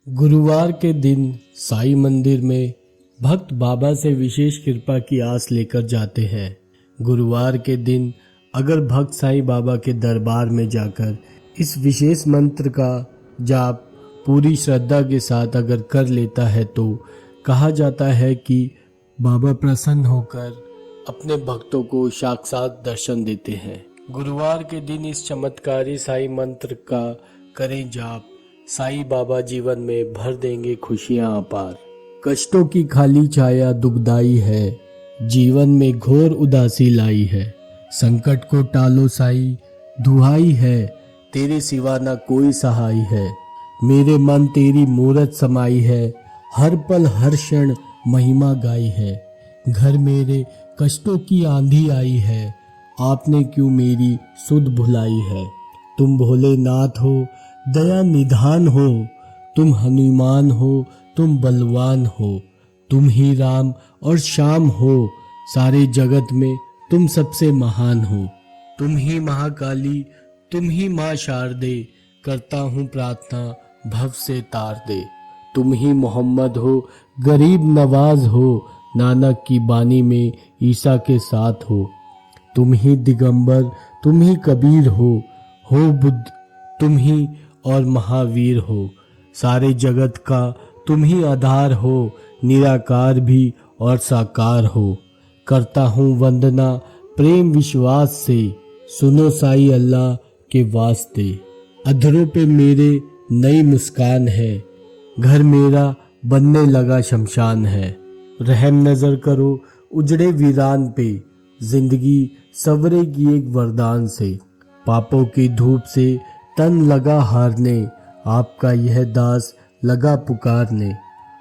गुरुवार के दिन साईं मंदिर में भक्त बाबा से विशेष कृपा की आस लेकर जाते हैं। गुरुवार के दिन अगर भक्त साईं बाबा के दरबार में जाकर इस विशेष मंत्र का जाप पूरी श्रद्धा के साथ अगर कर लेता है तो कहा जाता है कि बाबा प्रसन्न होकर अपने भक्तों को साक्षात दर्शन देते हैं। गुरुवार के दिन इस चमत्कारी साईं मंत्र का करें जाप, साईं बाबा जीवन में भर देंगे खुशियां अपार। कष्टों की खाली छाया दुखदाई है, जीवन में घोर उदासी लाई है। संकट को टालो साईं, दुहाई है, तेरे सिवा न कोई सहाय है। मेरे मन तेरी मूरत समाई है, हर पल हर क्षण महिमा गाई है। घर मेरे कष्टों की आंधी आई है, आपने क्यों मेरी सुध भुलाई है। तुम भोलेनाथ हो, दया निधान हो, तुम हनुमान हो, तुम बलवान हो। तुम ही राम और श्याम हो, सारे जगत में तुम सबसे महान हो। तुम ही महाकाली, तुम ही माँ शारदे, करता हूँ प्रार्थना भव से तार दे। तुम ही मोहम्मद हो, गरीब नवाज हो, नानक की बानी में ईसा के साथ हो। तुम ही दिगंबर, तुम ही कबीर हो बुद्ध तुम ही और महावीर हो। सारे जगत का तुम ही आधार हो, निराकार भी और साकार हो। करता हूँ वंदना प्रेम विश्वास से, सुनो साईं अल्लाह के वास्ते। अधरों पे मेरे नई मुस्कान है, घर मेरा बनने लगा शमशान है। रहम नजर करो उजड़े वीरान पे, जिंदगी सवरेगी एक वरदान से। पापों की धूप से तन लगा हारने, आपका यह दास लगा पुकारने।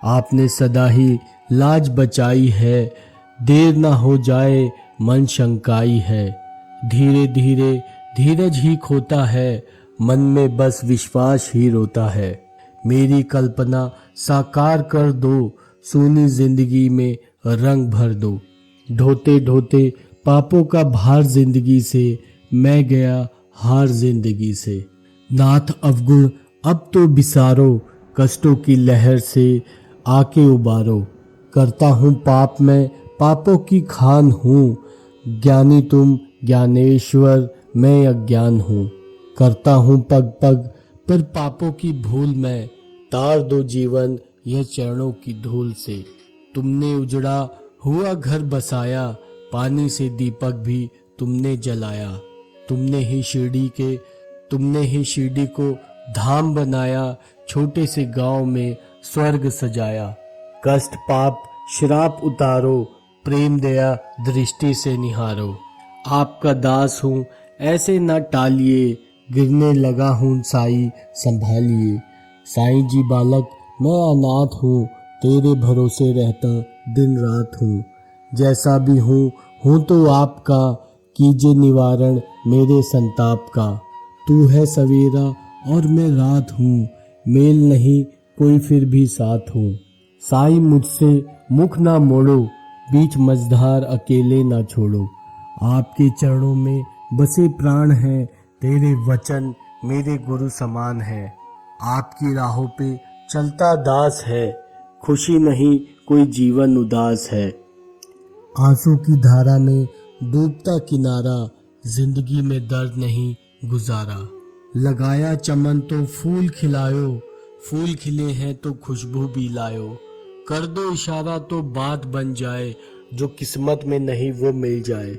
आपने सदा ही लाज बचाई है, देर ना हो जाए मन शंकाई है। धीरे धीरे धीरज ही खोता है, मन में बस विश्वास ही रोता है। मेरी कल्पना साकार कर दो, सूनी जिंदगी में रंग भर दो। ढोते ढोते पापों का भार जिंदगी से, मैं गया हार जिंदगी से। नाथ अवगुण अब तो बिसारो, कष्टों की लहर से आके उबारो। करता हूँ पाप मैं, पापों की खान हूँ, ज्ञानी तुम ज्ञानेश्वर मैं अज्ञान हूँ। करता हूँ पग पग पर पापों की भूल मैं, तार दो जीवन यह चरणों की धूल से। तुमने उजड़ा हुआ घर बसाया, पानी से दीपक भी तुमने जलाया। तुमने ही शिरडी को धाम बनाया, छोटे से गांव में स्वर्ग सजाया। कष्ट पाप श्राप उतारो, प्रेम दया दृष्टि से निहारो। आपका दास हूँ ऐसे न टालिए, गिरने लगा हूँ साईं संभालिए। साईं जी बालक मैं अनाथ हूँ, तेरे भरोसे रहता दिन रात हूँ। जैसा भी हूँ तो आपका, कीजिए निवारण मेरे संताप का। तू है सवेरा और मैं रात हूँ, मेल नहीं कोई फिर भी साथ हूँ। साईं मुझसे मुख ना मोड़ो, बीच मझधार अकेले ना छोड़ो। आपके चरणों में बसे प्राण हैं, तेरे वचन मेरे गुरु समान है। आपकी राहों पे चलता दास है, खुशी नहीं कोई जीवन उदास है। आंसू की धारा में डूबता किनारा, जिंदगी में दर्द नहीं गुजारा। लगाया चमन तो फूल खिलायो, फूल खिले हैं तो खुशबू भी लायो। कर दो इशारा तो बात बन जाए, जो किस्मत में नहीं वो मिल जाए।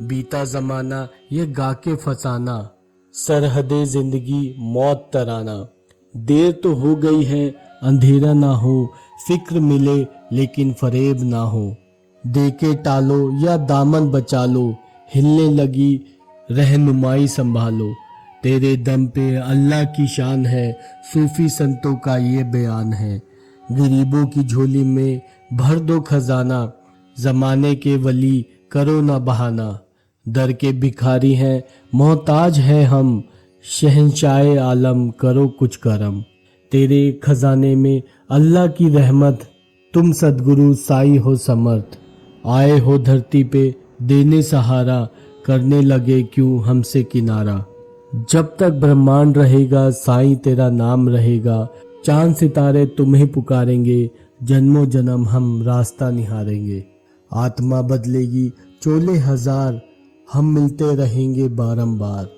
बीता जमाना ये गा के फसाना, सरहदे जिंदगी मौत तराना। देर तो हो गई है अंधेरा ना हो, फिक्र मिले लेकिन फरेब ना हो। देके टालो या दामन बचा लो, हिलने लगी रहनुमाई संभालो। तेरे दम पे अल्लाह की शान है, सूफी संतों का ये बयान है। गरीबों की झोली में भर दो खजाना, जमाने के वली करो ना बहाना। दर के भिखारी हैं मोहताज है हम, शहंशाए आलम करो कुछ करम। तेरे खजाने में अल्लाह की रहमत, तुम सद्गुरु साईं हो समर्थ। आए हो धरती पे देने सहारा, करने लगे क्यों हमसे किनारा। जब तक ब्रह्मांड रहेगा साईं तेरा नाम रहेगा, चांद सितारे तुम्हें पुकारेंगे, जन्मों जन्म हम रास्ता निहारेंगे। आत्मा बदलेगी चोले हजार, हम मिलते रहेंगे बारंबार।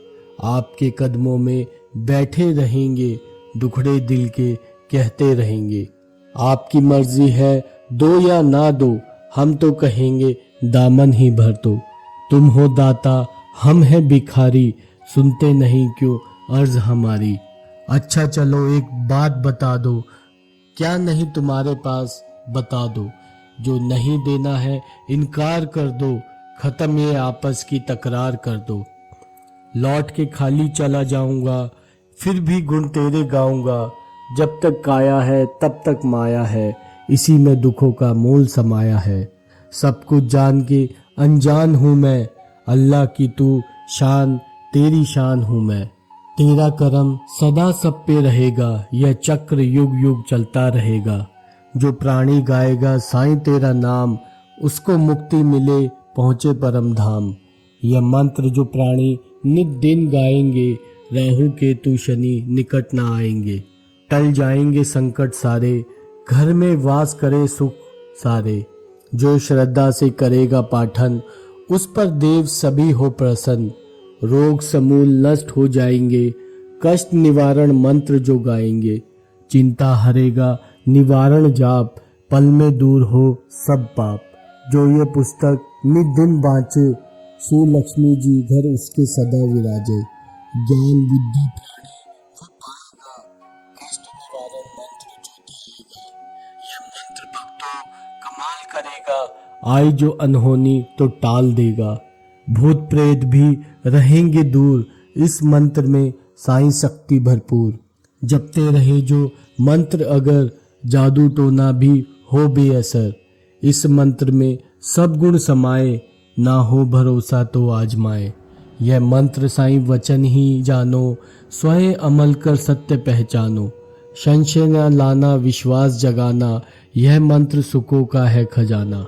आपके कदमों में बैठे रहेंगे, दुखड़े दिल के कहते रहेंगे। आपकी मर्जी है दो या ना दो, हम तो कहेंगे दामन ही भर दो। तुम हो दाता हम हैं भिखारी, सुनते नहीं क्यों अर्ज हमारी। अच्छा चलो एक बात बता दो, क्या नहीं तुम्हारे पास बता दो। जो नहीं देना है इनकार कर दो, खत्म ये आपस की तकरार कर दो। लौट के खाली चला जाऊंगा, फिर भी गुण तेरे गाऊंगा। जब तक काया है तब तक माया है, इसी में दुखों का मोल समाया है। सब कुछ जान के अनजान हूँ मैं, अल्लाह की तू शान तेरी शान हूँ मैं। तेरा करम सदा सब पे रहेगा, यह चक्र युग युग चलता रहेगा। जो प्राणी गाएगा साईं तेरा नाम, उसको मुक्ति मिले पहुँचे परम धाम। यह मंत्र जो प्राणी नित दिन गाएंगे, राहु केतु शनि निकट न आएंगे। टल जाएंगे संकट सारे, घर में वास करे सुख सारे। जो श्रद्धा से करेगा पाठन, उस पर देव सभी हो प्रसन्न। रोग समूल नष्ट हो जाएंगे, कष्ट निवारण मंत्र जो गाएंगे। चिंता हरेगा निवारण जाप, पल में दूर हो सब पाप। जो ये पुस्तक नित दिन बाँचे, श्री लक्ष्मी जी घर उसके सदा विराजे। ज्ञान बुद्धि प्राणी वो पाएगा, कष्ट निवारण मंत्र जो दिएगा। यह मंत्र भक्तों कमाल करेगा, आई जो अनहोनी तो टाल देगा। भूत प्रेत भी रहेंगे दूर, इस मंत्र में साईं शक्ति भरपूर। जपते रहे जो मंत्र अगर, जादू टोना भी हो बेअसर। इस मंत्र में सब गुण समाए, ना हो भरोसा तो आजमाए। यह मंत्र साईं वचन ही जानो, स्वयं अमल कर सत्य पहचानो। संशय न लाना विश्वास जगाना, यह मंत्र सुखों का है खजाना।